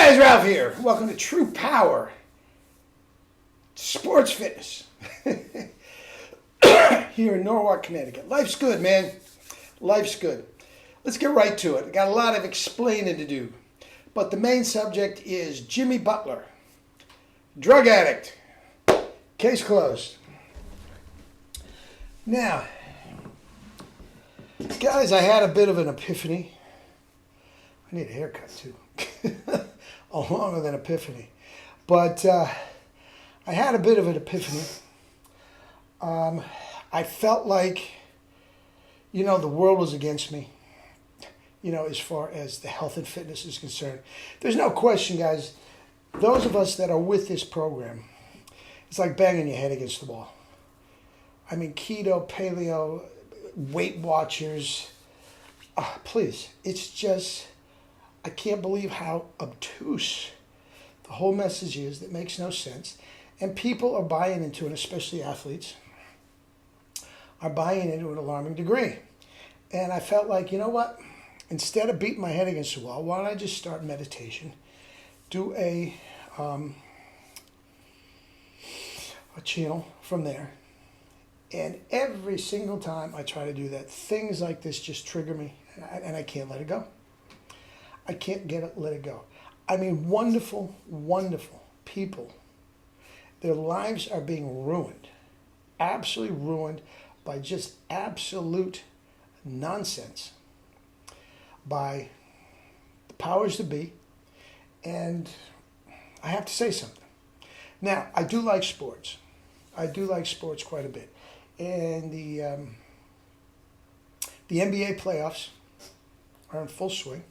guys, Ralph here. Welcome to True Power Sports Fitness here in Norwalk, Connecticut. Life's good, man. Life's good. Let's get right to it. I got a lot of explaining to do. But the main subject is Jimmy Butler, drug addict. Case closed. Now, guys, I had a bit of an epiphany. I need a haircut too. Along with an epiphany. But I had a bit of an epiphany. I felt like, the world was against me, as far as the health and fitness is concerned. There's no question, guys, those of us that are with this program, it's like banging your head against the wall. I mean, keto, paleo, Weight Watchers, please, it's just, I can't believe how obtuse the whole message is. That makes no sense. And people are buying into it, especially athletes, are buying into an alarming degree. And I felt like, you know what? Instead of beating my head against the wall, why don't I just start meditation, do a channel from there. And every single time I try to do that, things like this just trigger me, and I can't let it go. I can't let it go. I mean, wonderful, wonderful people. Their lives are being ruined, absolutely ruined by just absolute nonsense by the powers that be. And I have to say something. Now, I do like sports. I do like sports quite a bit. And the NBA playoffs are in full swing.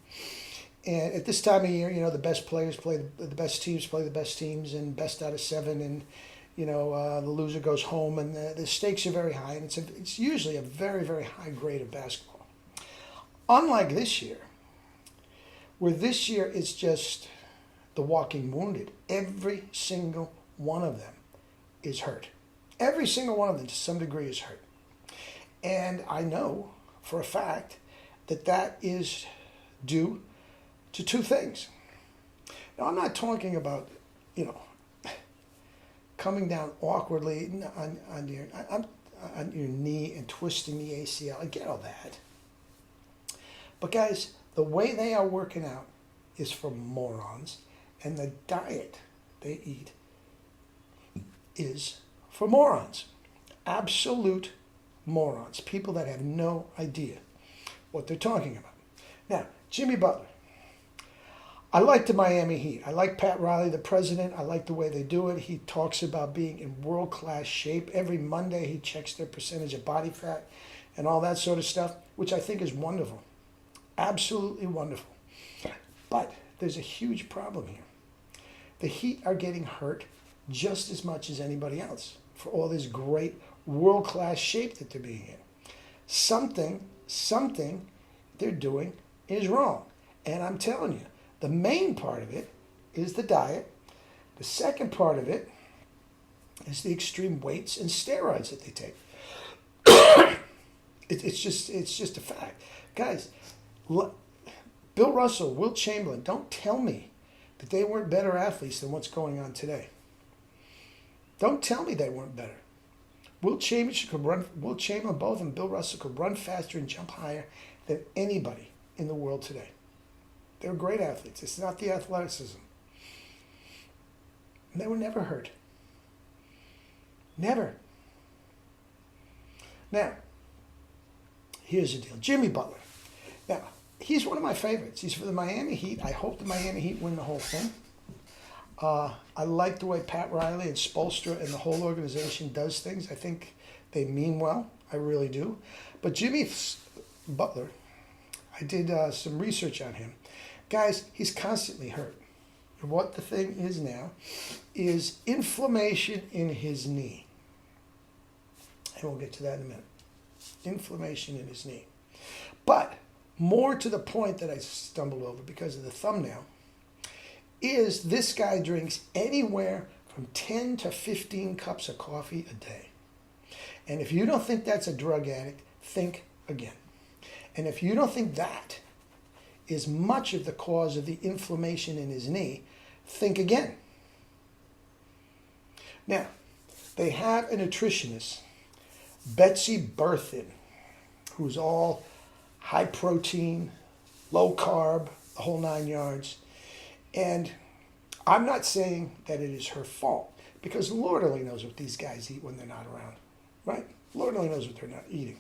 And at this time of year, the best players play the best teams, play the best teams, and best out of seven. And, the loser goes home. And the stakes are very high. And it's usually a very, very high grade of basketball. Unlike this year, where this year it's just the walking wounded. Every single one of them is hurt. Every single one of them to some degree is hurt. And I know for a fact that is due to two things. Now, I'm not talking about, coming down awkwardly on your knee and twisting the ACL. I get all that. But guys, the way they are working out is for morons, and the diet they eat is for morons. Absolute morons. People that have no idea what they're talking about. Now, Jimmy Butler. I like the Miami Heat. I like Pat Riley, the president. I like the way they do it. He talks about being in world-class shape. Every Monday he checks their percentage of body fat and all that sort of stuff, which I think is wonderful. Absolutely wonderful. But there's a huge problem here. The Heat are getting hurt just as much as anybody else for all this great world-class shape that they're being in. Something they're doing is wrong. And I'm telling you, the main part of it is the diet. The second part of it is the extreme weights and steroids that they take. It's just a fact. Guys, Bill Russell, Wilt Chamberlain, don't tell me that they weren't better athletes than what's going on today. Don't tell me they weren't better. Wilt Chamberlain both and Bill Russell could run faster and jump higher than anybody in the world today. They were great athletes. It's not the athleticism. And they were never hurt. Never. Now, here's the deal. Jimmy Butler. Now, he's one of my favorites. He's for the Miami Heat. I hope the Miami Heat win the whole thing. I like the way Pat Riley and Spoelstra and the whole organization does things. I think they mean well. I really do. But Jimmy Butler, I did some research on him. Guys, he's constantly hurt. And what the thing is now is inflammation in his knee. And we'll get to that in a minute. Inflammation in his knee. But more to the point that I stumbled over because of the thumbnail is this guy drinks anywhere from 10 to 15 cups of coffee a day. And if you don't think that's a drug addict, think again. And if you don't think that is much of the cause of the inflammation in his knee, think again. Now, they have a nutritionist, Betsy Berthin, who's all high protein, low carb, the whole 9 yards. And I'm not saying that it is her fault, because Lord only knows what these guys eat when they're not around, right? Lord only knows what they're not eating.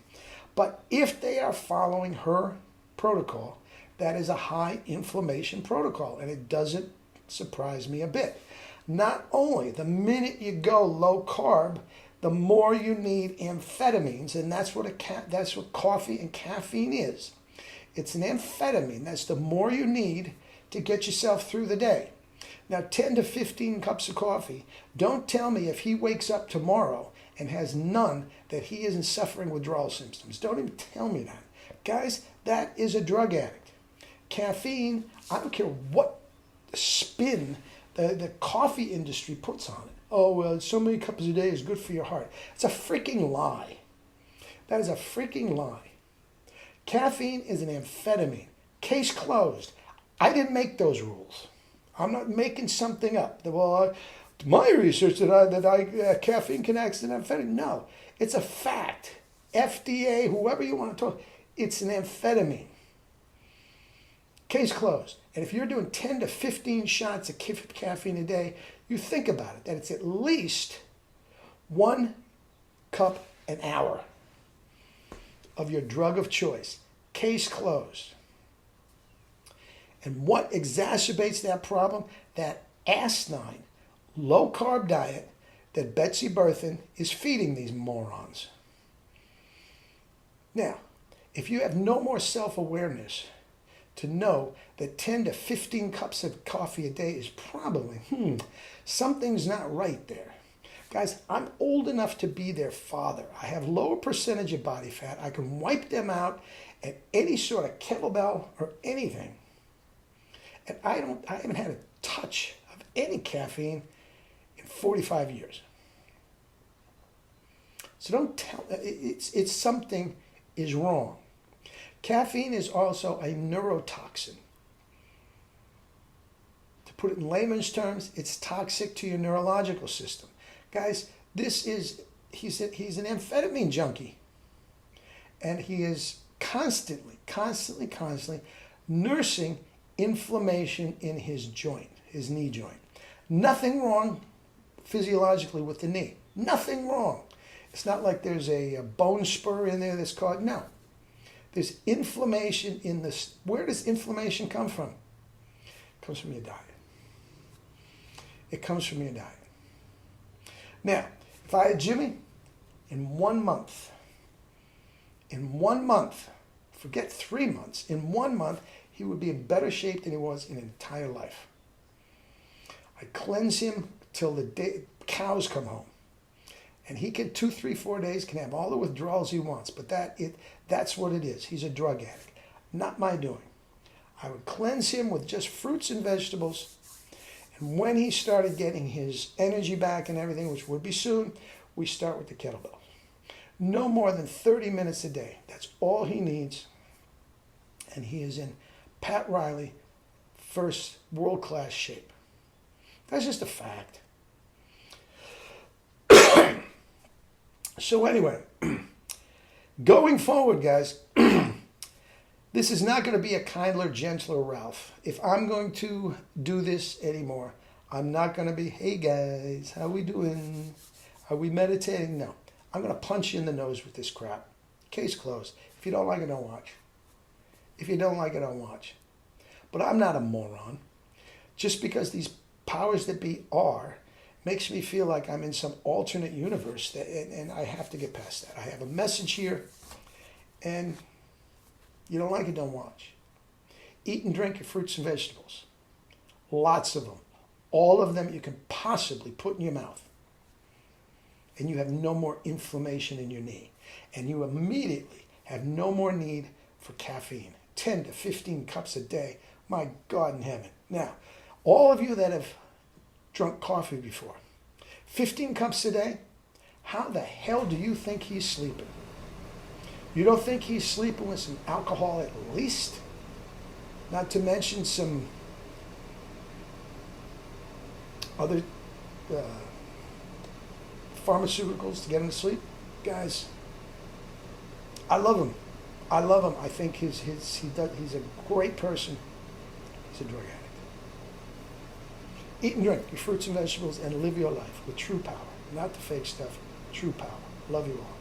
But if they are following her protocol, that is a high inflammation protocol, and it doesn't surprise me a bit. Not only the minute you go low carb, the more you need amphetamines, and that's what coffee and caffeine is. It's an amphetamine. That's the more you need to get yourself through the day. Now, 10 to 15 cups of coffee. Don't tell me if he wakes up tomorrow and has none that he isn't suffering withdrawal symptoms. Don't even tell me that. Guys, that is a drug addict. Caffeine, I don't care what spin the coffee industry puts on it. Oh, well, so many cups a day is good for your heart. It's a freaking lie. That is a freaking lie. Caffeine is an amphetamine. Case closed. I didn't make those rules. I'm not making something up. Well, my research that caffeine can act as an amphetamine. No, it's a fact. FDA, whoever you want to talk, it's an amphetamine. Case closed. And if you're doing 10 to 15 shots of caffeine a day, you think about it, that it's at least 1 cup an hour of your drug of choice. Case closed. And what exacerbates that problem? That asinine, low-carb diet that Betsy Berthin is feeding these morons. Now, if you have no more self-awareness to know that 10 to 15 cups of coffee a day is probably, something's not right there. Guys, I'm old enough to be their father. I have lower percentage of body fat. I can wipe them out at any sort of kettlebell or anything. And I haven't had a touch of any caffeine in 45 years. So don't tell, it's something is wrong. Caffeine is also a neurotoxin. To put it in layman's terms, it's toxic to your neurological system. Guys, he's an amphetamine junkie. And he is constantly nursing inflammation in his joint, his knee joint. Nothing wrong physiologically with the knee. Nothing wrong. It's not like there's a bone spur in there that's caused. No. There's inflammation in this. Where does inflammation come from? It comes from your diet. It comes from your diet. Now, if I had Jimmy, in 1 month, forget 3 months, in 1 month, he would be in better shape than he was in his entire life. I cleanse him till the day cows come home. And he can, 2, 3, 4 days, can have all the withdrawals he wants. But that's what it is. He's a drug addict. Not my doing. I would cleanse him with just fruits and vegetables. And when he started getting his energy back and everything, which would be soon, we start with the kettlebell. No more than 30 minutes a day. That's all he needs. And he is in Pat Riley first world-class shape. That's just a fact. So anyway, going forward, guys, this is not going to be a kindler, gentler Ralph. If I'm going to do this anymore, I'm not going to be, hey guys, how we doing? Are we meditating? No. I'm going to punch you in the nose with this crap. Case closed. If you don't like it, don't watch. If you don't like it, don't watch. But I'm not a moron. Just because these powers that be are, makes me feel like I'm in some alternate universe, and I have to get past that. I have a message here, and you don't like it, don't watch. Eat and drink your fruits and vegetables. Lots of them. All of them you can possibly put in your mouth. And you have no more inflammation in your knee. And you immediately have no more need for caffeine. 10 to 15 cups a day. My God in heaven. Now, all of you that have drunk coffee before, 15 cups a day, how the hell do you think he's sleeping? You don't think he's sleeping with some alcohol at least? Not to mention some other pharmaceuticals to get him to sleep. Guys, I love him. I love him. I think he's a great person. He's a drug addict. Eat and drink your fruits and vegetables and live your life with true power. Not the fake stuff, true power. Love you all.